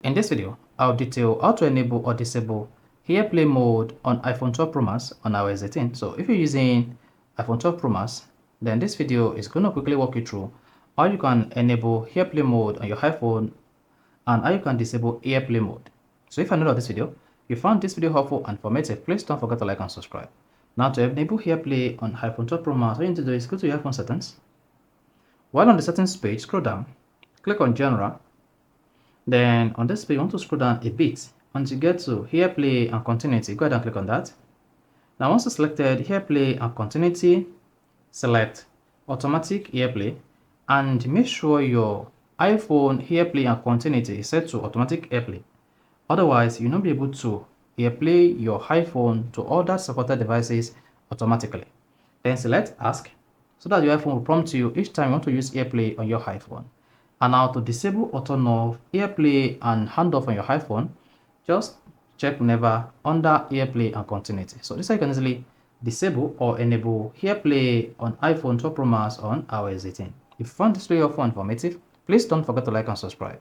In this video, I'll detail how to enable or disable AirPlay mode on iPhone 12 Pro Max on iOS 18. So if you're using iPhone 12 Pro Max, then this video is going to quickly walk you through how you can enable AirPlay mode on your iPhone and how you can disable AirPlay mode. So if you're new to this video, you found this video helpful and informative, please don't forget to like and subscribe. Now to enable AirPlay on iPhone 12 Pro Max, what you need to do is go to your iPhone settings. While on the settings page, scroll down, click on General. Then on this page, you want to scroll down a bit until you get to AirPlay and Continuity. Go ahead and click on that. Now once you selected AirPlay and Continuity, select Automatic AirPlay and make sure your iPhone AirPlay and Continuity is set to Automatic AirPlay. Otherwise, you'll not be able to AirPlay your iPhone to other supported devices automatically. Then select Ask so that your iPhone will prompt you each time you want to use AirPlay on your iPhone. And now to disable or turn off AirPlay and handoff on your iPhone, just check whenever under AirPlay and Continuity. So this is how you can easily disable or enable AirPlay on iPhone 12 Pro Max on iOS 18. If you found this video helpful and informative, please don't forget to like and subscribe.